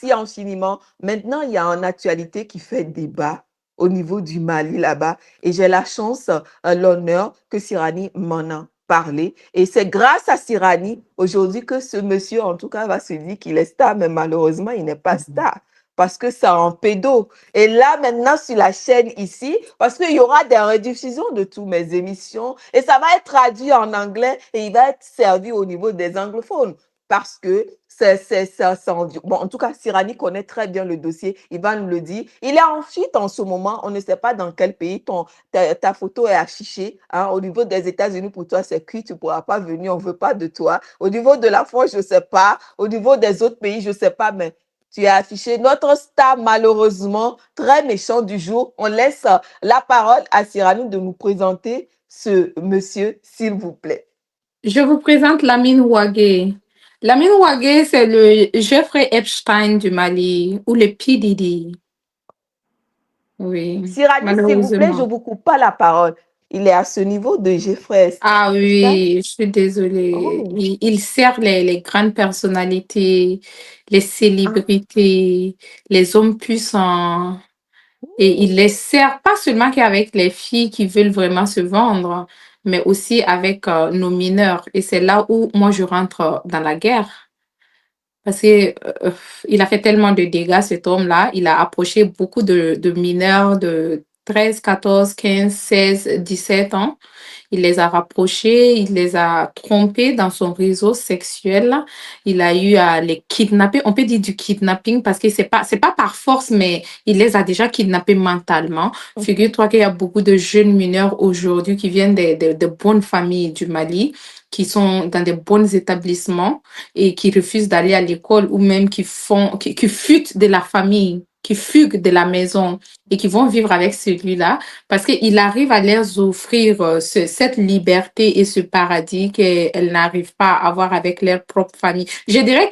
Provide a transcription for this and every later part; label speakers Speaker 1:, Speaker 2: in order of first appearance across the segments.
Speaker 1: merci infiniment. Maintenant, il y a une actualité qui fait débat au niveau du Mali là-bas et j'ai la chance, l'honneur que Sirani m'en a parlé et c'est grâce à Sirani aujourd'hui que ce monsieur, en tout cas, va se dire qu'il est star, mais malheureusement, il n'est pas star parce que c'est en pédo. Et là, maintenant, sur la chaîne ici, parce qu'il y aura des rediffusions de toutes mes émissions et ça va être traduit en anglais et il va être servi au niveau des anglophones parce que bon, en tout cas, Sirani connaît très bien le dossier, il va nous le dire. Il est en fuite en ce moment, on ne sait pas dans quel pays ta photo est affichée. Hein. Au niveau des États-Unis, pour toi, c'est cuit, tu ne pourras pas venir, on ne veut pas de toi. Au niveau de la France, je ne sais pas. Au niveau des autres pays, je ne sais pas, mais tu es affiché. Notre star, malheureusement, très méchant du jour. On laisse la parole à Sirani de nous présenter ce monsieur, s'il vous plaît.
Speaker 2: Je vous présente Lamine Ouagué. Lamine Ouagué, c'est le Jeffrey Epstein du Mali ou le P. Diddy. Oui,
Speaker 1: Sirani, s'il vous plaît, je
Speaker 2: malheureusement.
Speaker 1: ne vous coupe pas la parole. Il est à ce niveau de Jeffrey
Speaker 2: Ah
Speaker 1: Epstein.
Speaker 2: oui, je suis désolée.
Speaker 1: Oh.
Speaker 2: Il sert les grandes personnalités, les
Speaker 1: Ah.
Speaker 2: célébrités, les hommes puissants. Et il les sert pas seulement qu'avec les filles qui veulent vraiment se vendre, mais aussi avec nos mineurs. Et c'est là où moi je rentre dans la guerre. Parce que il a fait tellement de dégâts, cet homme-là. Il a approché beaucoup de mineurs de 13, 14, 15, 16, 17 ans. Il les a rapprochés, il les a trompés dans son réseau sexuel. Il a eu à les kidnapper. On peut dire du kidnapping parce que c'est pas par force, mais il les a déjà kidnappés mentalement. Figure-toi qu'il y a beaucoup de jeunes mineurs aujourd'hui qui viennent de bonnes familles du Mali, qui sont dans des bons établissements et qui refusent d'aller à l'école ou même qui fuient de la famille, qui fuguent de la maison et qui vont vivre avec celui-là parce qu'il arrive à leur offrir cette liberté et ce paradis qu'elles n'arrivent pas à avoir avec leur propre famille. Je dirais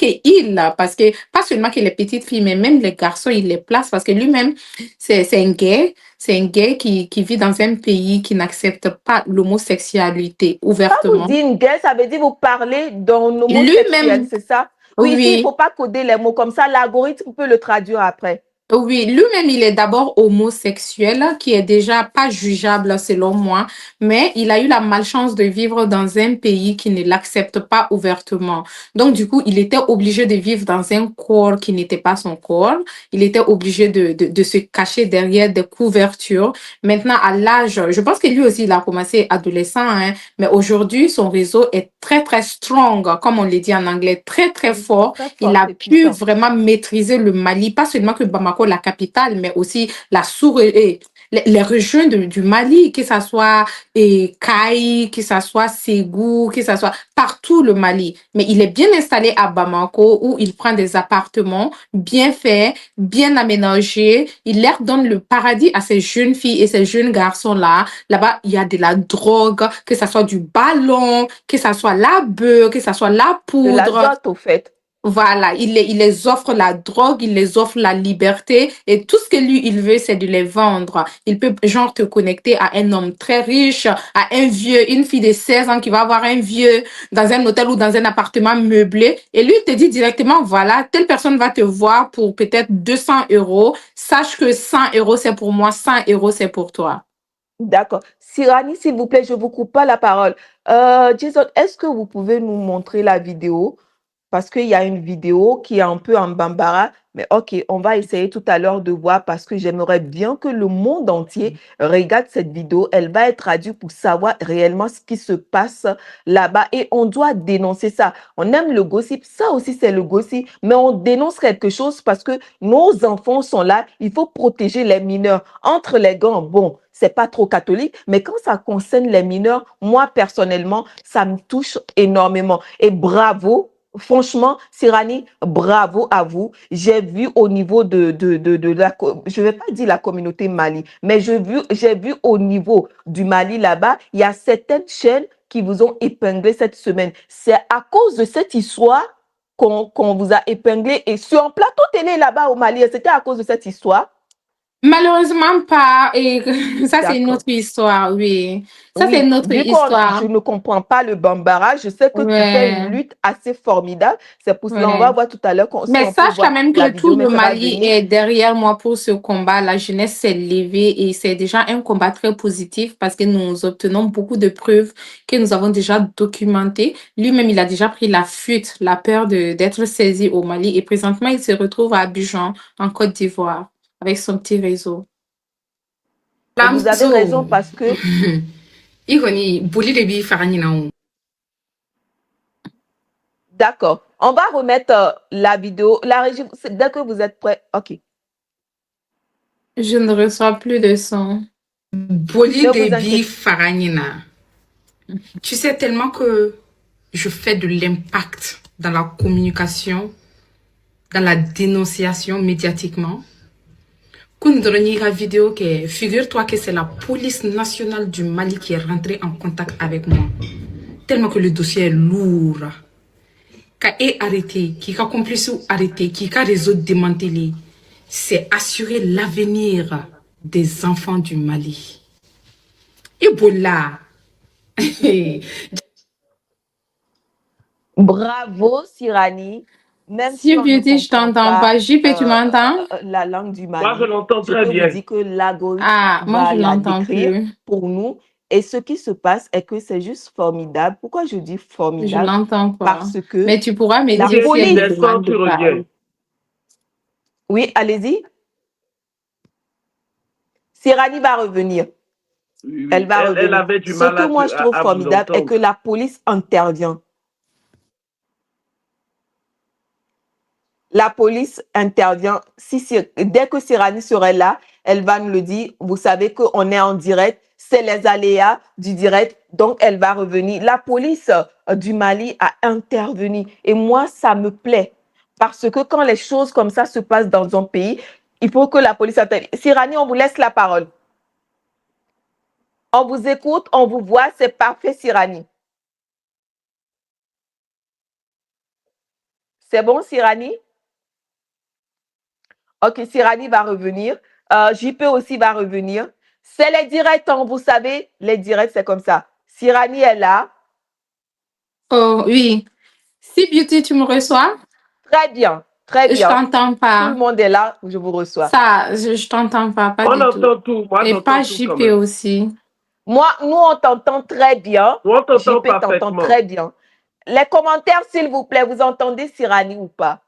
Speaker 2: parce que pas seulement que les petites filles, mais même les garçons, il les place parce que lui-même, c'est un gay. C'est un gay qui vit dans un pays qui n'accepte pas l'homosexualité
Speaker 1: Quand vous
Speaker 2: ouvertement.
Speaker 1: dites une guerre, ça veut dire vous parlez d'un homosexuel,
Speaker 2: Lui-même,
Speaker 1: c'est ça? Oui, ici, il ne
Speaker 2: oui,
Speaker 1: faut pas coder les mots comme ça. L'algorithme peut le traduire après.
Speaker 2: oui, lui-même, il est d'abord homosexuel, qui est déjà pas jugeable selon moi, mais il a eu la malchance de vivre dans un pays qui ne l'accepte pas ouvertement. Donc, du coup, il était obligé de vivre dans un corps qui n'était pas son corps. Il était obligé de se cacher derrière des couvertures. Maintenant, à l'âge, je pense que lui aussi, il a commencé adolescent, hein, mais aujourd'hui, son réseau est très, très strong, comme on le dit en anglais, très, très
Speaker 1: Oui,
Speaker 2: fort.
Speaker 1: très
Speaker 2: Il
Speaker 1: fort,
Speaker 2: a
Speaker 1: c'est
Speaker 2: pu
Speaker 1: puissant.
Speaker 2: vraiment maîtriser le Mali, pas seulement que Bamako, la capitale, mais aussi la sous les régions du Mali, que ce soit Kaï, que ce soit Ségou, que ce soit partout le Mali. Mais il est bien installé à Bamako où il prend des appartements bien faits, bien aménagés. Il leur donne le paradis à ces jeunes filles et ces jeunes garçons-là. Là-bas, il y a de la drogue, que ce soit du ballon, que ce soit la bœuf, que ce soit la
Speaker 1: De
Speaker 2: poudre.
Speaker 1: l'azote, au fait.
Speaker 2: Voilà, il les offre la drogue, il les offre la liberté et tout ce que lui, il veut, c'est de les vendre. Il peut, genre, te connecter à un homme très riche, à un vieux, une fille de 16 ans qui va avoir un vieux dans un hôtel ou dans un appartement meublé. Et lui, il te dit directement, voilà, telle personne va te voir pour peut-être 200 euros. Sache que 100 euros, c'est pour moi, 100 euros, c'est pour toi.
Speaker 1: D'accord. Sirani, s'il vous plaît, je ne vous coupe pas la parole. Jason, est-ce que vous pouvez nous montrer la vidéo? Parce qu'il y a une vidéo qui est un peu en bambara, mais ok, on va essayer tout à l'heure de voir parce que j'aimerais bien que le monde entier regarde cette vidéo. Elle va être traduite pour savoir réellement ce qui se passe là-bas et on doit dénoncer ça. On aime le gossip, ça aussi c'est le gossip, mais on dénonce quelque chose parce que nos enfants sont là, il faut protéger les mineurs. Entre les gants, bon, c'est pas trop catholique, mais quand ça concerne les mineurs, moi personnellement, ça me touche énormément. Et bravo. Franchement, Sirani, bravo à vous. J'ai vu au niveau de la, je ne vais pas dire la communauté Mali, mais j'ai vu au niveau du Mali là-bas, il y a certaines chaînes qui vous ont épinglé cette semaine. C'est à cause de cette histoire qu'on vous a épinglé et sur un plateau télé là-bas au Mali, c'était à cause de cette histoire.
Speaker 2: Malheureusement pas. Et ça, c'est une autre
Speaker 1: D'accord.
Speaker 2: histoire, oui. Ça, c'est
Speaker 1: Oui,
Speaker 2: une autre
Speaker 1: vu que je
Speaker 2: histoire.
Speaker 1: ne comprends pas le bambara, je sais que tu fais une
Speaker 2: Ouais,
Speaker 1: lutte assez formidable. C'est pour cela, on va
Speaker 2: ouais.
Speaker 1: voir tout à l'heure si
Speaker 2: Mais
Speaker 1: on peut
Speaker 2: sache quand
Speaker 1: voir
Speaker 2: même
Speaker 1: la
Speaker 2: que tout
Speaker 1: vidéo, mais
Speaker 2: le
Speaker 1: ça va
Speaker 2: Mali
Speaker 1: venir.
Speaker 2: est derrière moi pour ce combat. La jeunesse s'est levée et c'est déjà un combat très positif parce que nous obtenons beaucoup de preuves que nous avons déjà documentées. Lui-même, il a déjà pris la fuite, la peur d'être saisi au Mali et présentement, il se retrouve à Abidjan, en Côte d'Ivoire, avec son petit réseau.
Speaker 1: Et vous avez
Speaker 3: Lamzo.
Speaker 1: raison parce que,
Speaker 3: Igoni, boli de bi faranyina o.
Speaker 1: d'accord, on va remettre la vidéo. La régie, dès que vous êtes prêts, ok.
Speaker 2: Je ne reçois plus de son.
Speaker 3: Boli
Speaker 1: Ne
Speaker 3: de
Speaker 1: vous
Speaker 3: bi
Speaker 1: inquiétez.
Speaker 3: faranyina. Tu sais tellement que je fais de l'impact dans la communication, dans la dénonciation médiatiquement. Kundroniga vidéo que figure-toi que c'est la police nationale du Mali qui est rentrée en contact avec moi. Tellement que le dossier est lourd. Quand est arrêté, qui a complice ou arrêté, qui a réseau démantelé, c'est assurer l'avenir des enfants du Mali. Ebola.
Speaker 1: Bravo, Sirani. Même si
Speaker 2: Si
Speaker 1: on ne
Speaker 2: Beauty, je
Speaker 1: comprend
Speaker 2: t'entends
Speaker 1: pas
Speaker 2: pas. JP, tu m'entends?
Speaker 1: la langue du
Speaker 4: Moi, je
Speaker 1: Mali,
Speaker 4: l'entends
Speaker 1: je
Speaker 4: très
Speaker 1: peux vous
Speaker 4: bien.
Speaker 1: dire que l'algorithme
Speaker 2: Ah, moi,
Speaker 1: va
Speaker 2: je
Speaker 1: la
Speaker 2: l'entends
Speaker 1: décrire
Speaker 2: plus.
Speaker 1: pour nous. Et ce qui se passe est que c'est juste formidable. Pourquoi je dis
Speaker 2: Je
Speaker 1: formidable?
Speaker 2: l'entends pas.
Speaker 1: Parce que
Speaker 2: Mais tu pourras me
Speaker 1: la
Speaker 2: dire
Speaker 4: Bien,
Speaker 2: si
Speaker 4: tu
Speaker 2: elle me
Speaker 1: police,
Speaker 4: descends,
Speaker 2: demande de
Speaker 4: tu reviens.
Speaker 2: parler.
Speaker 1: oui, allez-y, Sirani va revenir.
Speaker 4: Oui,
Speaker 1: Elle
Speaker 4: oui.
Speaker 1: va
Speaker 4: Elle
Speaker 1: revenir.
Speaker 4: avait du
Speaker 1: Ce
Speaker 4: mal
Speaker 1: que moi je trouve
Speaker 4: à vous
Speaker 1: formidable est que
Speaker 4: entendre.
Speaker 1: la police intervient. La police intervient. Dès que Sirani serait là, elle va nous le dire. Vous savez qu'on est en direct. C'est les aléas du direct. Donc, elle va revenir. La police du Mali a intervenu. Et moi, ça me plaît. Parce que quand les choses comme ça se passent dans un pays, il faut que la police intervienne. Sirani, on vous laisse la parole. On vous écoute, on vous voit. C'est parfait, Sirani. C'est bon, Sirani? Ok, Sirani va revenir. JP aussi va revenir. C'est les directs, hein, vous savez, les directs, c'est comme ça. Sirani est là.
Speaker 2: Oh, oui. Si Beauty, tu me reçois?
Speaker 1: Très bien, très
Speaker 2: Je
Speaker 1: bien.
Speaker 2: t'entends
Speaker 1: Tout le
Speaker 2: pas.
Speaker 1: monde est là, je vous reçois.
Speaker 2: Ça, je t'entends pas
Speaker 4: On
Speaker 2: du tout.
Speaker 4: entend tout. Moi,
Speaker 2: Et pas
Speaker 4: j'entends tout quand
Speaker 2: JP
Speaker 4: même.
Speaker 2: aussi.
Speaker 1: Moi, nous, on t'entend très bien.
Speaker 4: On t'entend
Speaker 1: JP t'entend
Speaker 4: parfaitement.
Speaker 1: très bien. Les commentaires, s'il vous plaît, vous entendez Sirani ou pas?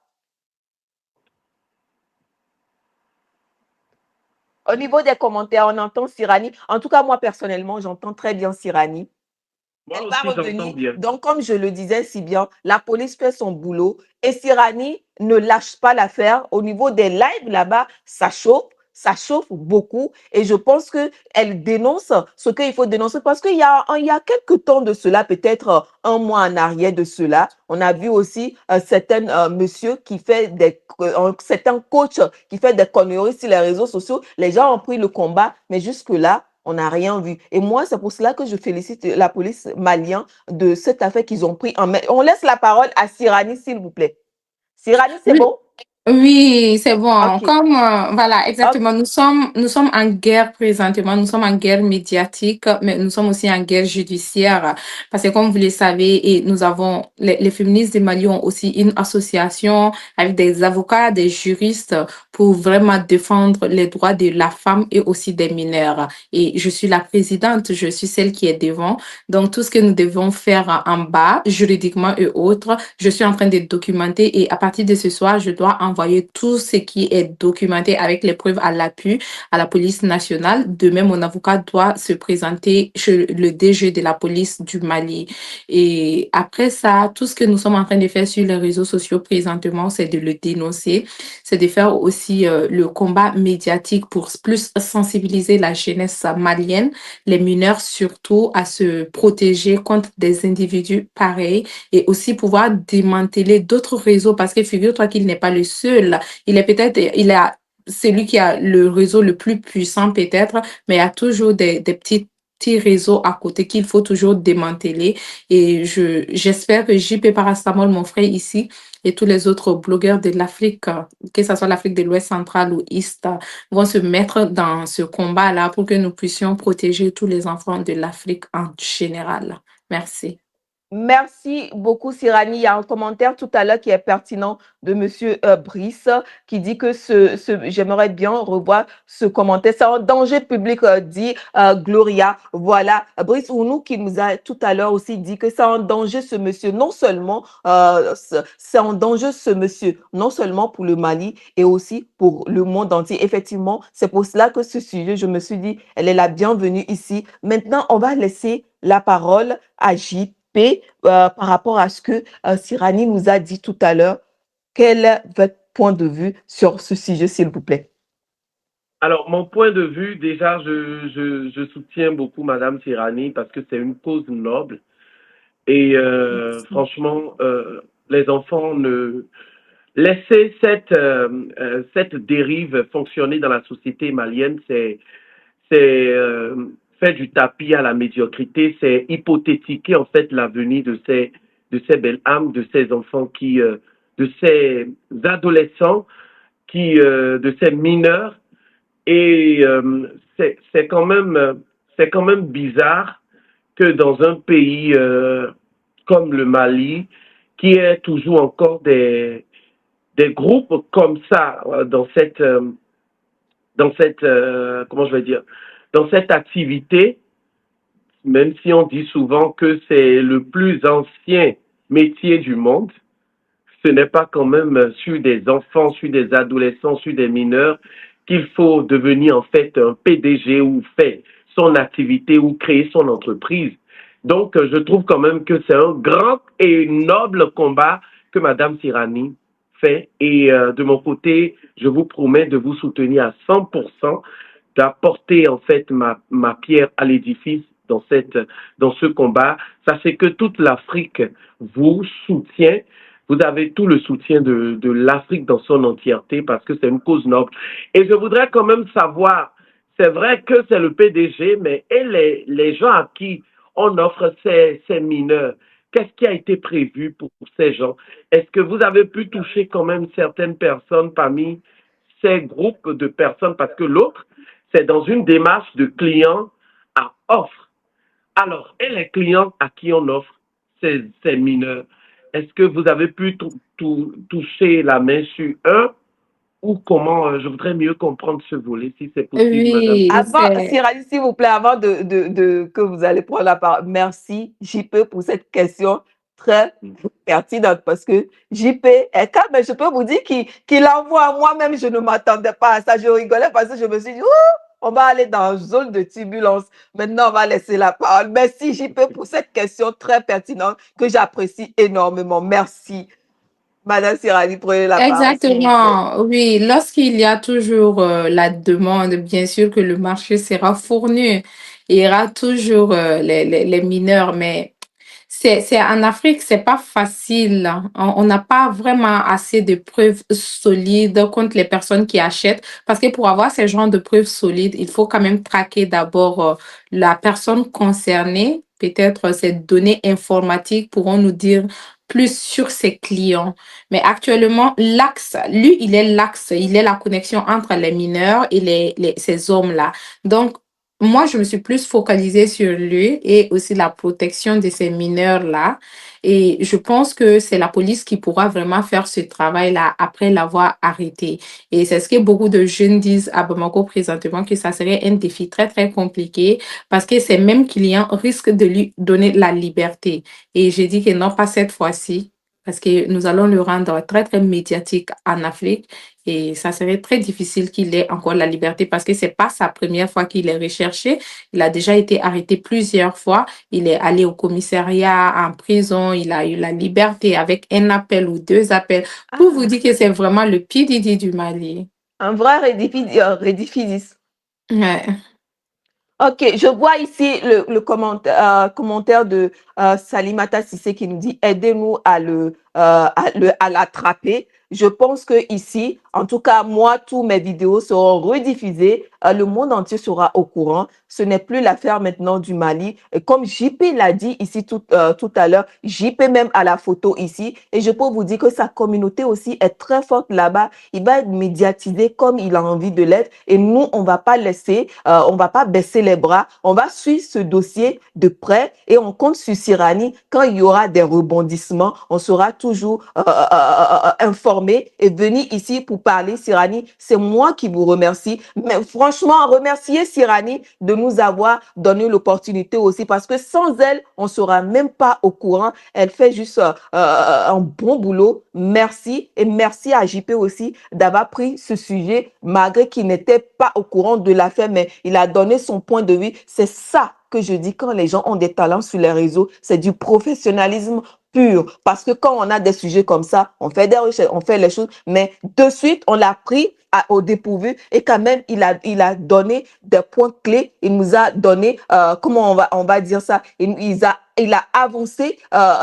Speaker 1: Au niveau des commentaires, on entend Sirani. En tout cas, moi, personnellement, j'entends très bien Sirani.
Speaker 4: Moi
Speaker 1: Elle va
Speaker 4: aussi, j'entends
Speaker 1: revenir.
Speaker 4: bien.
Speaker 1: Donc, comme je le disais si bien, la police fait son boulot et Sirani ne lâche pas l'affaire. Au niveau des lives là-bas, ça chauffe beaucoup. Et je pense qu'elle dénonce ce qu'il faut dénoncer parce qu'il y a quelques temps de cela, peut-être un mois en arrière de cela, on a vu aussi certains monsieur qui fait certains coachs qui fait des conneries sur les réseaux sociaux. Les gens ont pris le combat, mais jusque-là, on n'a rien vu. Et moi, c'est pour cela que je félicite la police malienne de cette affaire qu'ils ont pris en main. On laisse la parole à Sirani, s'il vous plaît. Sirani, c'est
Speaker 2: Oui.
Speaker 1: bon?
Speaker 2: Oui, c'est bon.
Speaker 1: OK.
Speaker 2: Comme, voilà,
Speaker 1: OK.
Speaker 2: exactement. Nous sommes en guerre présentement. Nous sommes en guerre médiatique, mais nous sommes aussi en guerre judiciaire. Parce que comme vous le savez, et nous avons, les féministes du Mali ont aussi une association avec des avocats, des juristes pour vraiment défendre les droits de la femme et aussi des mineurs. Et je suis la présidente, je suis celle qui est devant. Donc, tout ce que nous devons faire en bas, juridiquement et autres, je suis en train de documenter et à partir de ce soir, je dois envoyer tout ce qui est documenté avec les preuves à l'appui à la police nationale. De même, mon avocat doit se présenter chez le DG de la police du Mali. Et après ça, tout ce que nous sommes en train de faire sur les réseaux sociaux présentement, c'est de le dénoncer, c'est de faire aussi le combat médiatique pour plus sensibiliser la jeunesse malienne, les mineurs surtout, à se protéger contre des individus pareils et aussi pouvoir démanteler d'autres réseaux parce que figure-toi qu'il n'est pas le seul. Il a celui qui a le réseau le plus puissant peut-être, mais il y a toujours des petites petits réseaux à côté qu'il faut toujours démanteler. Et j'espère que JP Parastamol, mon frère ici, et tous les autres blogueurs de l'Afrique, que ce soit l'Afrique de l'Ouest centrale ou Est, vont se mettre dans ce combat-là pour que nous puissions protéger tous les enfants de l'Afrique en général. Merci.
Speaker 1: Merci beaucoup, Sirani. Il y a un commentaire tout à l'heure qui est pertinent de Monsieur Brice qui dit que j'aimerais bien revoir ce commentaire. C'est un danger public, dit Gloria. Voilà, Brice Ounou qui nous a tout à l'heure aussi dit que c'est un danger ce monsieur. Non seulement, c'est un danger ce monsieur, non seulement pour le Mali et aussi pour le monde entier. Effectivement, c'est pour cela que ce sujet, je me suis dit, elle est la bienvenue ici. Maintenant, on va laisser la parole à JP. Par rapport à ce que Sirani nous a dit tout à l'heure. Quel est votre point de vue sur ce sujet, s'il vous plaît?
Speaker 4: Alors, mon point de vue, déjà, je soutiens beaucoup Madame Sirani parce que c'est une cause noble. Et franchement, les enfants ne laisser cette dérive fonctionner dans la société malienne, c'est faire du tapis à la médiocrité, c'est hypothétiquer en fait l'avenir de ces belles âmes, de ces enfants de ces adolescents de ces mineurs. Et c'est quand même bizarre que dans un pays comme le Mali, qui est toujours encore des groupes comme ça comment je vais dire, dans cette activité, même si on dit souvent que c'est le plus ancien métier du monde, ce n'est pas quand même sur des enfants, sur des adolescents, sur des mineurs qu'il faut devenir en fait un PDG ou faire son activité ou créer son entreprise. Donc, je trouve quand même que c'est un grand et noble combat que Madame Sirani fait. Et de mon côté, je vous promets de vous soutenir à 100%, d'apporter en fait ma pierre à l'édifice dans ce combat. Sachez que toute l'Afrique vous soutient. Vous avez tout le soutien de l'Afrique dans son entièreté parce que c'est une cause noble. Et je voudrais quand même savoir, c'est vrai que c'est le PDG, mais et les gens à qui on offre ces mineurs, qu'est-ce qui a été prévu pour ces gens? Est-ce que vous avez pu toucher quand même certaines personnes parmi ces groupes de personnes? Parce que l'autre, c'est dans une démarche de client à offre. Alors, et les clients à qui on offre ces mineurs, est-ce que vous avez pu toucher la main sur un ou comment? Je voudrais mieux comprendre ce volet, si c'est possible, madame.
Speaker 2: Oui,
Speaker 1: Avant, Sirani, s'il vous plaît, avant que vous allez prendre la parole, merci JP pour cette question très pertinente parce que JP est calme, mais je peux vous dire qu'il envoie moi-même, je ne m'attendais pas à ça. Je rigolais parce que je me suis dit, on va aller dans une zone de turbulence. Maintenant, on va laisser la parole. Merci JP pour cette question très pertinente que j'apprécie énormément. Merci. Madame Sirani, prenez la parole.
Speaker 2: exactement. Oui, lorsqu'il y a toujours la demande, bien sûr que le marché sera fourni. Il y aura toujours les mineurs, mais c'est en Afrique, c'est pas facile. On n'a pas vraiment assez de preuves solides contre les personnes qui achètent, parce que pour avoir ces genres de preuves solides, il faut quand même traquer d'abord la personne concernée. Peut-être ces données informatiques pourront nous dire plus sur ses clients. Mais actuellement, l'axe, lui, il est l'axe, il est la connexion entre les mineurs et ces hommes-là. Donc, moi, je me suis plus focalisée sur lui et aussi la protection de ces mineurs-là. Et je pense que c'est la police qui pourra vraiment faire ce travail-là après l'avoir arrêté. Et c'est ce que beaucoup de jeunes disent à Bamako présentement, que ça serait un défi très, très compliqué parce que ces mêmes clients risquent de lui donner la liberté. Et j'ai dit que non, pas cette fois-ci, parce que nous allons le rendre très, très médiatique en Afrique. Et ça serait très difficile qu'il ait encore la liberté parce que c'est pas sa première fois qu'il est recherché. Il a déjà été arrêté plusieurs fois. Il est allé au commissariat, en prison. Il a eu la liberté avec un appel ou deux appels. Pour vous dire que c'est vraiment le PDD du Mali.
Speaker 1: Un vrai rédifidis.
Speaker 2: Ouais.
Speaker 1: Ok, je vois ici le commentaire de Salimata Sissé qui nous dit aidez-nous à l'attraper. Je pense que ici, en tout cas, moi, tous mes vidéos seront rediffusées le monde entier sera au courant. Ce n'est plus l'affaire maintenant du Mali. Et comme JP l'a dit ici tout à l'heure, JP même à la photo ici, et je peux vous dire que sa communauté aussi est très forte là-bas. Il va être médiatisé comme il a envie de l'être, et nous, on va pas laisser, on va pas baisser les bras. On va suivre ce dossier de près et on compte sur Sirani. Quand il y aura des rebondissements, on sera toujours informé et venir ici pour parler. Sirani, c'est moi qui vous remercie. Mais franchement, remercier Sirani de nous avoir donné l'opportunité aussi, parce que sans elle, on sera même pas au courant. Elle fait juste un bon boulot. Merci, et merci à JP aussi d'avoir pris ce sujet malgré qu'il n'était pas au courant de l'affaire, mais il a donné son point de vue. C'est ça que je dis quand les gens ont des talents sur les réseaux, c'est du professionnalisme pur. Parce que quand on a des sujets comme ça, on fait des recherches, on fait les choses, mais de suite, on l'a pris au dépourvu, et quand même, il a donné des points clés. Il nous a donné, comment on va dire ça, il a avancé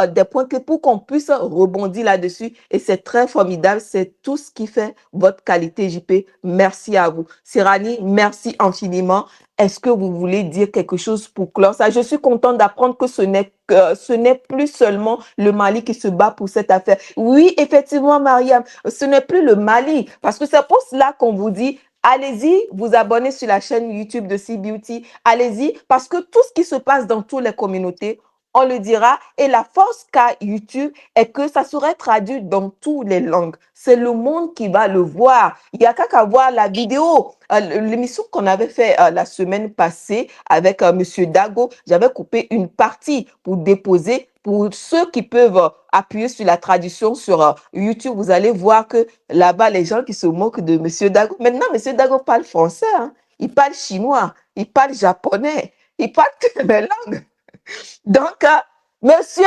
Speaker 1: des points clés pour qu'on puisse rebondir là-dessus, et c'est très formidable. C'est tout ce qui fait votre qualité, JP. Merci à vous. Sirani, merci infiniment. Est-ce que vous voulez dire quelque chose pour clore ça? Je suis contente d'apprendre que ce n'est plus seulement le Mali qui se bat pour cette affaire. Oui, effectivement, Mariam, ce n'est plus le Mali, parce que c'est pour cela qu'on vous dit, allez-y, vous abonnez sur la chaîne YouTube de C-Beauty. Allez-y, parce que tout ce qui se passe dans toutes les communautés, on le dira. Et la force qu'a YouTube est que ça serait traduit dans toutes les langues. C'est le monde qui va le voir. Il n'y a qu'à voir la vidéo. L'émission qu'on avait fait la semaine passée avec Monsieur Dago, j'avais coupé une partie pour déposer. Pour ceux qui peuvent appuyer sur la traduction sur YouTube, vous allez voir que là-bas, les gens qui se moquent de Monsieur Dago. Maintenant, Monsieur Dago parle français, hein. Il parle chinois, il parle japonais, il parle toutes les langues. Donc, monsieur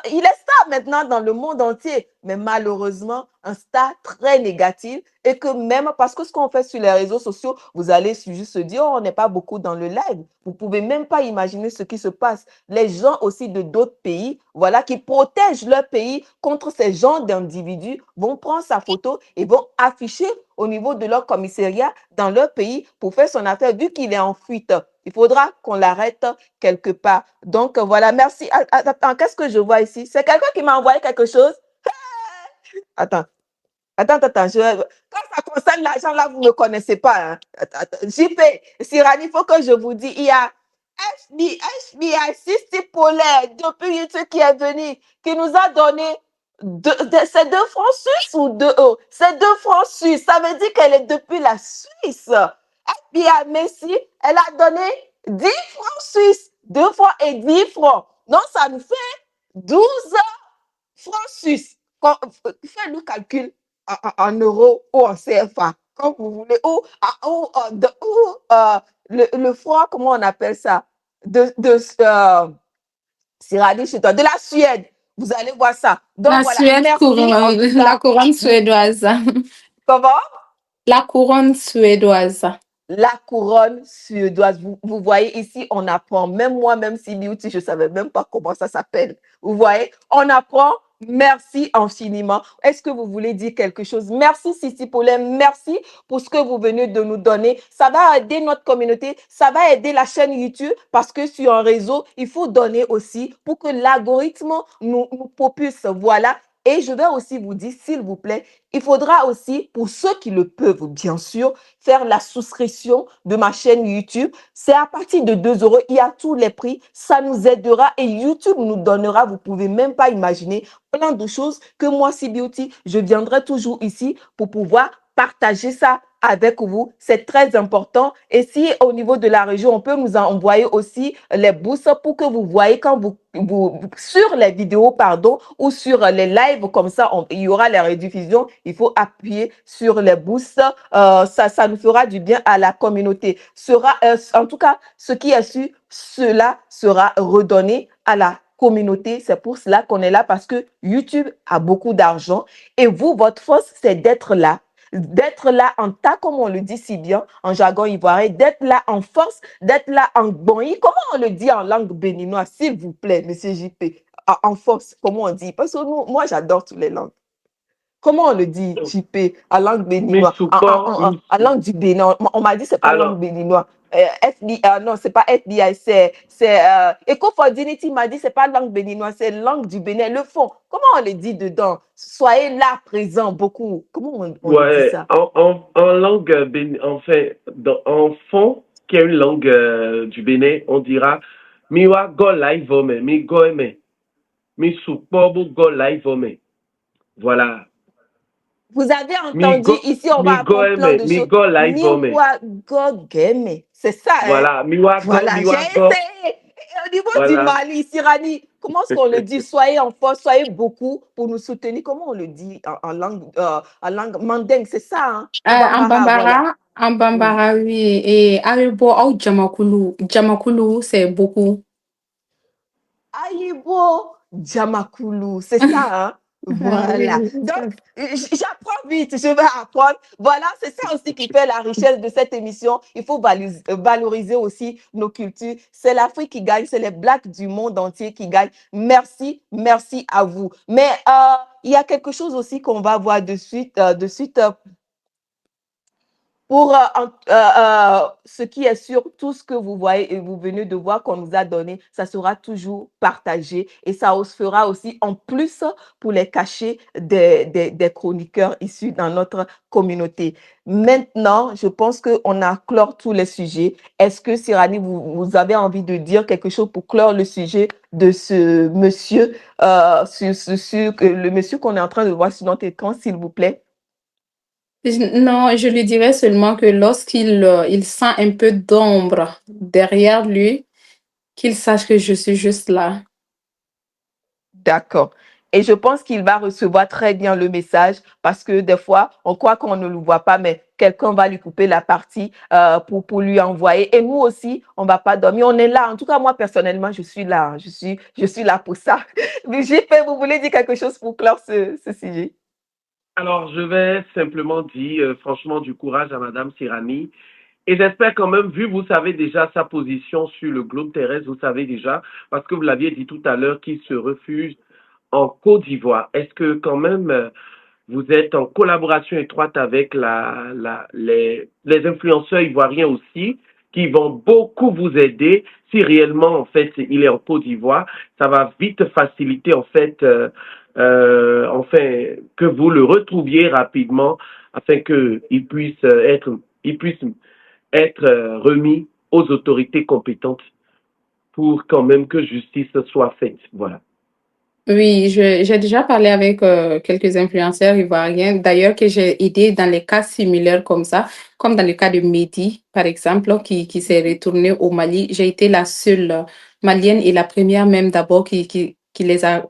Speaker 1: il est star maintenant dans le monde entier, mais malheureusement, un star très négatif, et que même parce que ce qu'on fait sur les réseaux sociaux, vous allez juste se dire, oh, on n'est pas beaucoup dans le live. Vous pouvez même pas imaginer ce qui se passe. Les gens aussi de d'autres pays, voilà, qui protègent leur pays contre ces genres d'individus, vont prendre sa photo et vont afficher au niveau de leur commissariat dans leur pays pour faire son affaire, vu qu'il est en fuite. Il faudra qu'on l'arrête quelque part. Donc, voilà, merci. Attends, qu'est-ce que je vois ici? C'est quelqu'un qui m'a envoyé quelque chose? Attends, attends. Quand ça concerne l'argent, là, vous ne me connaissez pas. Hein. JP, Sirani, il faut que je vous dise, il y a HBI, Sisti Polaire, depuis YouTube qui est venu, qui nous a donné c'est 2 francs suisses ou 2 euros? C'est 2 francs suisses. Ça veut dire qu'elle est depuis la Suisse. FBI Messi, elle a donné 10 francs suisses. 2 fois et 10 francs. Donc, ça nous fait 12 francs suisses. Faites le calcul en euros ou en CFA, comme vous voulez, ou le franc, comment on appelle ça? Sirani chez toi, de la Suède. Vous allez voir ça. Donc,
Speaker 2: La
Speaker 1: voilà,
Speaker 2: Suède,
Speaker 1: merci.
Speaker 2: la couronne suédoise.
Speaker 1: Comment?
Speaker 2: La couronne suédoise.
Speaker 1: La couronne suédoise. Vous voyez ici, on apprend. Même moi, même si Beauty, je ne savais même pas comment ça s'appelle. Vous voyez, on apprend. Merci infiniment. Est-ce que vous voulez dire quelque chose? Merci Sissi Polem. Merci pour ce que vous venez de nous donner. Ça va aider notre communauté. Ça va aider la chaîne YouTube, parce que sur un réseau, il faut donner aussi pour que l'algorithme nous propulse. Voilà. Et je vais aussi vous dire, s'il vous plaît, il faudra aussi, pour ceux qui le peuvent, bien sûr, faire la souscription de ma chaîne YouTube. C'est à partir de 2 euros. Il y a tous les prix. Ça nous aidera et YouTube nous donnera, vous pouvez même pas imaginer, plein de choses que moi, C-Beauty, je viendrai toujours ici pour pouvoir partager ça avec vous. C'est très important. Et si au niveau de la région, on peut nous envoyer aussi les bourses pour que vous voyez quand vous sur les vidéos, pardon, ou sur les lives, comme ça, il y aura les rediffusions. Il faut appuyer sur les bourses. Ça nous fera du bien à la communauté. En tout cas, ce qui est sûr, cela sera redonné à la communauté. C'est pour cela qu'on est là, parce que YouTube a beaucoup d'argent, et vous, votre force, c'est d'être là en tas, comme on le dit si bien en jargon ivoirien, d'être là en force, d'être là en bonyi. Comment on le dit en langue béninoise, s'il vous plaît, monsieur JP? En force, comment on dit? Parce que moi, j'adore toutes les langues. Comment on le dit, JP, en langue
Speaker 4: Mais
Speaker 1: béninoise,
Speaker 4: support,
Speaker 1: en langue du Bénin? On m'a dit c'est pas langue
Speaker 4: alors,
Speaker 1: béninoise. Non, c'est pas FDI, c'est Eco for Dignity m'a dit c'est pas langue béninoise, c'est langue du Bénin. Le fond, comment on le dit dedans? Soyez là présent beaucoup. Comment on le dit
Speaker 4: ouais,
Speaker 1: ça?
Speaker 4: en langue, enfin, en fond, qui est une langue du Bénin, on dira Miwa go live ome, mi go eme, mi support go live ome. Voilà.
Speaker 1: Vous avez entendu, ici on va apprendre plein de
Speaker 4: Mi
Speaker 1: choses.
Speaker 4: go live ome.
Speaker 1: Miwa Gogeme. C'est ça, hein?
Speaker 4: Voilà,
Speaker 1: Voilà, j'ai essayé. Et au niveau du
Speaker 4: Voilà.
Speaker 1: Mali, Sirani, comment est-ce qu'on le dit? Soyez en force, soyez beaucoup pour nous soutenir. Comment on le dit en langue mandingue? C'est ça, hein? En
Speaker 2: En
Speaker 1: Bambara, voilà.
Speaker 2: Bambara, oui. Et Aribo, au Jamakulu. Jamakulu, c'est beaucoup.
Speaker 1: Ayibo Jamakulu, c'est ça, hein?
Speaker 2: Ah
Speaker 1: Voilà.
Speaker 2: oui,
Speaker 1: Donc, j'apprends vite, je vais apprendre. Voilà, c'est ça aussi qui fait la richesse de cette émission. Il faut valoriser aussi nos cultures. C'est l'Afrique qui gagne, c'est les Blacks du monde entier qui gagnent. Merci, merci à vous. Mais il y a quelque chose aussi qu'on va voir de suite pour ce qui est sûr, tout ce que vous voyez et vous venez de voir qu'on nous a donné, ça sera toujours partagé et ça se fera aussi en plus pour les cachets des chroniqueurs issus dans notre communauté. Maintenant, je pense qu'on a clore tous les sujets. Est-ce que, Sirani, vous avez envie de dire quelque chose pour clore le sujet de ce monsieur, sur le monsieur qu'on est en train de voir sur notre écran, s'il vous plaît?
Speaker 2: Non, je lui dirais seulement que lorsqu'il il sent un peu d'ombre derrière lui, qu'il sache que je suis juste là.
Speaker 1: D'accord. Et je pense qu'il va recevoir très bien le message parce que des fois, on croit qu'on ne le voit pas, mais quelqu'un va lui couper la partie pour lui envoyer. Et nous aussi, on ne va pas dormir. On est là. En tout cas, moi, personnellement, je suis là. Je suis là pour ça. Mais JP, vous voulez dire quelque chose pour clore ce sujet?
Speaker 4: Alors, je vais simplement dire, franchement, du courage à Madame Sirani. Et j'espère quand même, vu vous savez déjà sa position sur le globe terrestre, vous savez déjà, parce que vous l'aviez dit tout à l'heure qu'il se refuge en Côte d'Ivoire. Est-ce que quand même vous êtes en collaboration étroite avec les influenceurs ivoiriens aussi, qui vont beaucoup vous aider si réellement en fait il est en Côte d'Ivoire? Ça va vite faciliter en fait, enfin que vous le retrouviez rapidement, afin que il puisse être remis aux autorités compétentes pour quand même que justice soit faite. Voilà.
Speaker 2: Oui, j'ai déjà parlé avec quelques influenceurs ivoiriens, d'ailleurs que j'ai aidé dans les cas similaires comme ça, comme dans le cas de Mehdi, par exemple, qui s'est retourné au Mali. J'ai été la seule malienne et la première même d'abord qui les a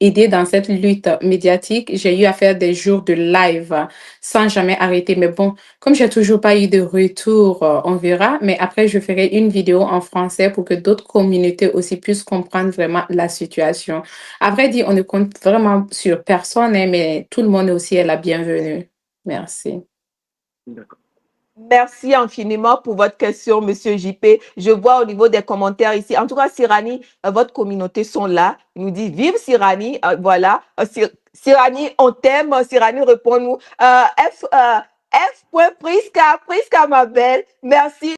Speaker 2: aidés dans cette lutte médiatique. J'ai eu à faire des jours de live sans jamais arrêter. Mais bon, comme j'ai toujours pas eu de retour, on verra. Mais après, je ferai une vidéo en français pour que d'autres communautés aussi puissent comprendre vraiment la situation. À vrai dire, on ne compte vraiment sur personne, hein, mais tout le monde aussi est la bienvenue. Merci.
Speaker 4: D'accord.
Speaker 1: Merci infiniment pour votre question, Monsieur JP. Je vois au niveau des commentaires ici. En tout cas, Sirani, votre communauté sont là. Il nous dit vive Sirani. Voilà. Sirani, on t'aime. Sirani, réponds-nous. F. Priska, ma belle. Merci.